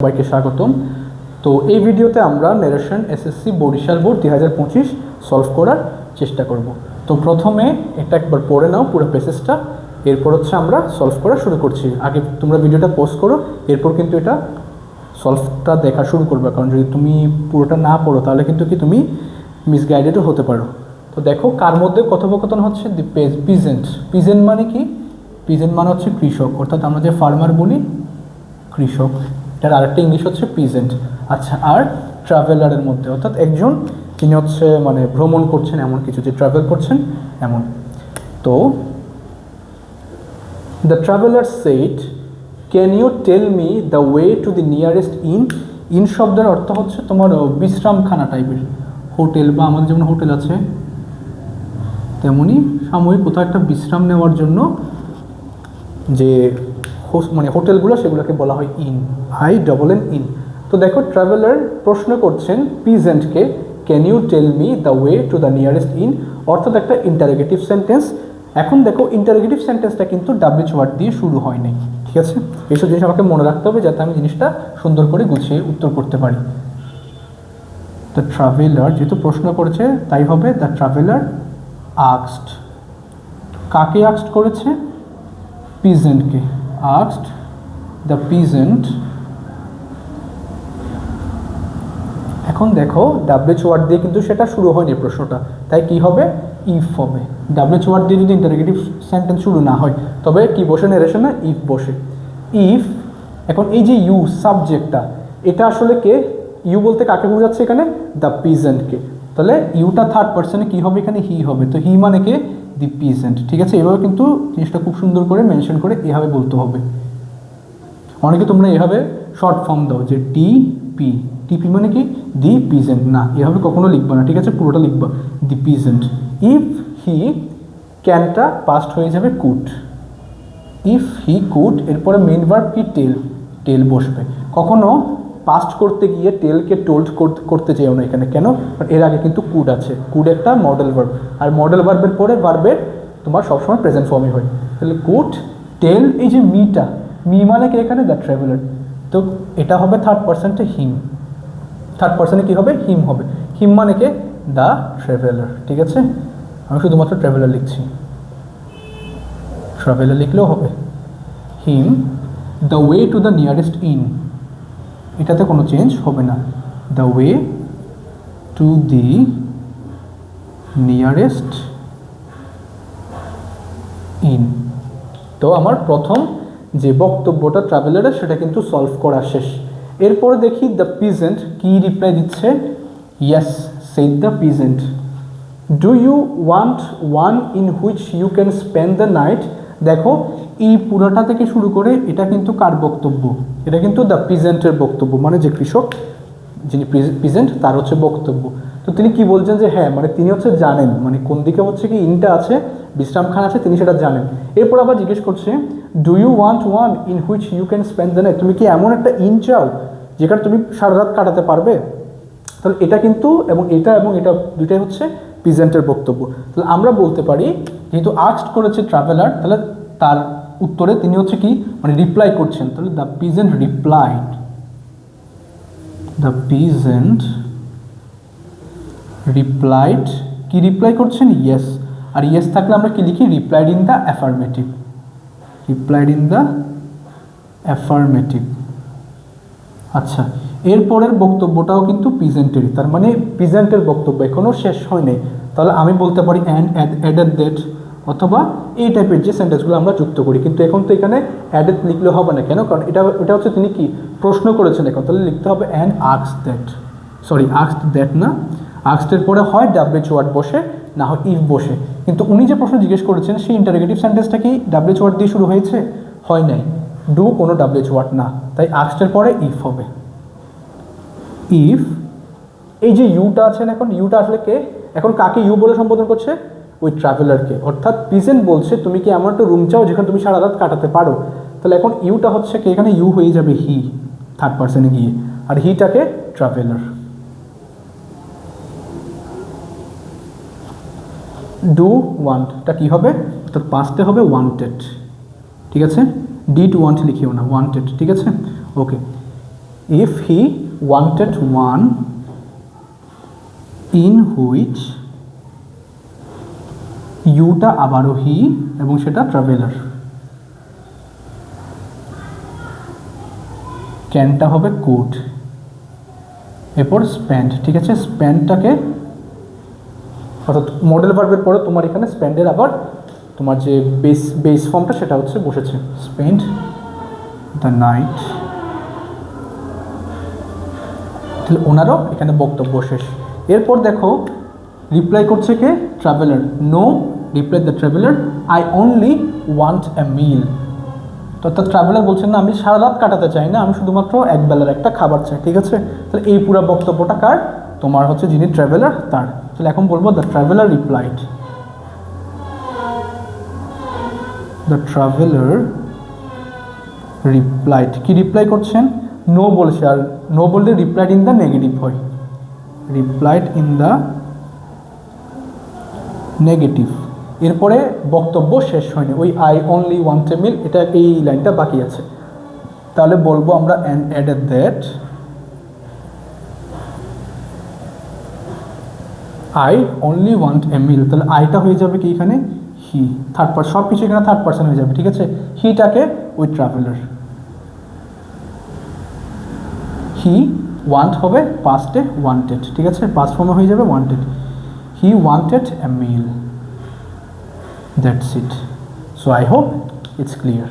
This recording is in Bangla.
সবাইকে স্বাগতম। তো এই ভিডিওতে আমরা narration SSC Barishal board 2025 solve করার চেষ্টা করব। তো প্রথমে এটা একবার পড়ে নাও পুরো প্যাসেজটা, এরপর হচ্ছে আমরা সলভ করা শুরু করছি। আগে তোমরা ভিডিওটা পজ করো, এরপর কিন্তু এটা সলভটা দেখা শুরু করবে, কারণ যদি তুমি পুরোটা না পড়ো তাহলে কিন্তু তুমি মিসগাইডেডও হতে পারো। তো দেখো কার মধ্যে কথোপকথন হচ্ছে, দি পিজেন্ট। পিজেন্ট মানে কি? পিজেন্ট মানে হচ্ছে কৃষক, অর্থাৎ আমরা যে ফার্মার বলি কৃষক, এটার আরেকটা ইংলিশ হচ্ছে পিজেন্ট। আচ্ছা, আর ট্রাভেলারের মধ্যে অর্থাৎ একজন যিনি হচ্ছে মানে ভ্রমণ করছেন এমন কিছু, যে ট্রাভেল করছেন এমন। তো the traveller said, can you tell me the way to the nearest inn. Inn শব্দের অর্থ হচ্ছে তোমার বিশ্রামখানা টাইপের, হোটেল, বা আমাদের যেমন হোটেল আছে তেমনি সাময়িক কোথাও একটা বিশ্রাম নেওয়ার জন্য যে মানে হোটেলগুলো সেগুলোকে বলা হয় ইন, INN ইন। তো দেখো ট্রাভেলার প্রশ্ন করছেন পিজেন্টকে, can you tell me the way to the nearest inn, অর্থাৎ একটা ইন্টারোগেটিভ সেন্টেন্স। এখন দেখো ইন্টারোগেটিভ সেন্টেন্সটা কিন্তু WH ওয়ার্ড দিয়ে শুরু হয় নাই, ঠিক আছে? এইসব জিনিস আমাকে মনে রাখতে হবে যাতে আমি জিনিসটা সুন্দর করে গুছিয়ে উত্তর করতে পারি। দ্য ট্রাভেলার যেহেতু প্রশ্ন করেছে তাই হবে দ্য ট্রাভেলার আস্কড। কাকে আস্কড করেছে? পিজেন্টকে। asked the peasant। এখন দেখো WH ওয়ার্ড দিয়ে কিন্তু সেটা শুরু হয়নি প্রশ্নটা, তাই কি হবে? ইফ হবে। WH ওয়ার্ড দিয়ে যদি ইন্টারোগেটিভ সেন্টেন্স শুরু না হয় তবে কি বসে? ন্যারেশন না, ইফ বসে। ইফ, এখন এই যে ইউ সাবজেক্টটা, এটা আসলে কে? ইউ বলতে কাকে বোঝাচ্ছে এখানে? দ্য পিজেন্টকে। তাহলে ইউটা থার্ড পার্সনে কি হবে? এখানে হি হবে। তো হি মানে কে? দি পিজেন্ট, ঠিক আছে? এভাবে কিন্তু জিনিসটা খুব সুন্দর করে মেনশন করে এভাবে বলতে হবে। অনেকে তোমরা এভাবে শর্ট ফর্ম দাও যে ডিপি, টিপি মানে কি? দি পিজেন্ট। না, এভাবে কখনো লিখবা না, ঠিক আছে? পুরোটা লিখবা দি পিজেন্ট। ইফ হি, ক্যানটা পাস্ট হয়ে যাবে কুড। ইফ হি কুড, এরপরে মেইন ভার্ব কি? টেল, টেল বসবে। কখনো পাস্ট করতে গিয়ে টেলকে টোল্ড করতে চাইও না এখানে। কেন? এর আগে কিন্তু কুড আছে, কুড একটা মডেল ভার্ব, আর মডেল ভার্বের পরে ভার্বের তোমার সবসময় প্রেজেন্ট ফর্মই হয়। তাহলে কুড টেল, এই যে মিটা, মি মানে কি এখানে? The traveller. তো এটা হবে থার্ড পার্সনটা হিম, থার্ড পার্সনে কি হবে? হিম হবে। হিম মানে কে? দ্য ট্রাভেলার, ঠিক আছে? আমি শুধুমাত্র ট্রাভেলার লিখছি, ট্রাভেলার লিখলেও হবে। Him the way to the nearest in, এটাতে কোনো চেঞ্জ হবে না। The way to the nearest in. তো আমার প্রথম যে বক্তব্যটা ট্রাভেলারের সেটা কিন্তু সলভ করা শেষ। এরপরে দেখি দ্য পিজেন্ট কি রিপ্লাই দিচ্ছে। Yes said the peasant. Do you want one in which you can spend the night. দেখো এই পুরোটা থেকে শুরু করে এটা কিন্তু কার বক্তব্য? এটা কিন্তু দ্য পিজেন্টের বক্তব্য, মানে যে কৃষক যিনি পিজেন্ট তার হচ্ছে বক্তব্য। তো তিনি কি বলছেন যে হ্যাঁ, মানে তিনি হচ্ছে জানেন মানে কোন দিকে হচ্ছে কি ইনটা আছে, বিশ্রামখানা আছে, তিনি সেটা জানেন। এরপর আবার জিজ্ঞেস করছে do you want one in which you can spend the night, তুমি কি এমন একটা ইন চাও যেখানে তুমি সারা রাত কাটাতে পারবে? তাহলে এটা কিন্তু এবং এটা দুইটাই হচ্ছে পিজেন্টের বক্তব্য। তাহলে আমরা বলতে পারি যেহেতু আস্কড করেছে ট্রাভেলার, তাহলে তার উত্তরে তিনি হচ্ছে কি মানে রিপ্লাই করছেন। তাহলে the peasant replied, the peasant replied, কি রিপ্লাই করছেন? ইয়েস। আর ইয়েস থাকলে আমরা কি লিখি? Replied in the affirmative, replied in the affirmative. আচ্ছা, এরপরের বক্তব্যটাও কিন্তু পিজেন্টেরই, তার মানে পিজেন্টের বক্তব্য এখনও শেষ হয় নাই। তাহলে আমি বলতে পারি অ্যাডেড দ্যাট, অথবা এই টাইপের যে সেন্টেন্সগুলো আমরা যুক্ত করি। কিন্তু এখন তো এখানে অ্যাডেড লিখলে হবে না, কেন? কারণ এটা হচ্ছে তিনি কি প্রশ্ন করেছেন এখন, তাহলে লিখতে হবে and asked that, sorry asked that না, আস্কডের পরে হয় WH ওয়ার্ড বসে, না হয় ইফ বসে। কিন্তু উনি যে প্রশ্ন জিজ্ঞেস করেছেন সেই ইন্টারোগেটিভ সেন্টেন্সটা কি WH ওয়ার্ড দিয়ে শুরু হয়েছে? হয় নাই। ডু কোনো WH ওয়ার্ড না, তাই আস্কডের পরে ইফ হবে। ইফ, এই যে ইউটা আছেন, এখন ইউটা আসলে কে? এখন কাকে ইউ বলে সম্বোধন করছে? ওই ট্রাভেলারকে। অর্থাৎ পিজেন্ট বলছে তুমি কি এমন একটা রুম চাও যেখানে তুমি সারা রাত কাটাতে পারো। তাহলে এখন ইউটা হচ্ছে কি? এখানে ইউ হয়ে যাবে হি থার্ড পার্সনে গিয়ে, আর হিটাকে ট্রাভেলার। ডু ওয়ান্টটা কি হবে? অর্থাৎ পাস্টে হবে ওয়ান্টেড, ঠিক আছে? ডিড ওয়ান্ট লিখিও না, ওয়ান্টেড, ঠিক আছে? Okay. If he wanted one in which ইউটা আবারও হি এবং সেটা ট্রাভেলার, ক্যানটা হবে কুড, এরপর স্পেন্ড। ঠিক আছে, স্পেন্ডটাকে অর্থাৎ মডেল ভার্বের পরে তোমার এখানে স্পেন্ডের আবার তোমার যে বেস ফর্মটা সেটা হচ্ছে বসেছে, স্পেন্ড দ্য নাইট। তাহলে ওনারও এখানে বক্তব্য শেষ। এরপর দেখো রিপ্লাই করছে কে? Traveller. No, reply the traveller, I only want a meal. তো অর্থাৎ ট্রাভেলার বলছেন না আমি সারা রাত কাটাতে চাই না, আমি শুধুমাত্র এক বেলার একটা খাবার চাই। ঠিক আছে, তাহলে এই পুরো বক্তব্যটা কার? তোমার হচ্ছে যিনি ট্রাভেলার তার। তাহলে এখন বলবো the traveller replied, the traveller replied. কি রিপ্লাই করছেন? নো বলছে, আর নো বললে রিপ্লাইড ইন দ্য নেগেটিভ হয়, রিপ্লাইড ইন দ্য নেগেটিভ। এরপরে বক্তব্য শেষ হয়নি, ওই I only want a meal, এটা এই লাইনটা বাকি আছে। তাহলে বলবো আমরা and added that I only want a meal. তাহলে আইটা হয়ে যাবে কি এখানে? হি, থার্ড পার্সন, সব কিছু এখানে থার্ড পার্সন হয়ে যাবে। ঠিক আছে, হিটাকে ওই ট্রাভেলার, হি ওয়ান্ট হবে পাস্টে ওয়ান্টেড। ঠিক আছে, পাস্ট ফর্মে হয়ে যাবে wanted, he wanted a meal. That's it. So I hope it's clear.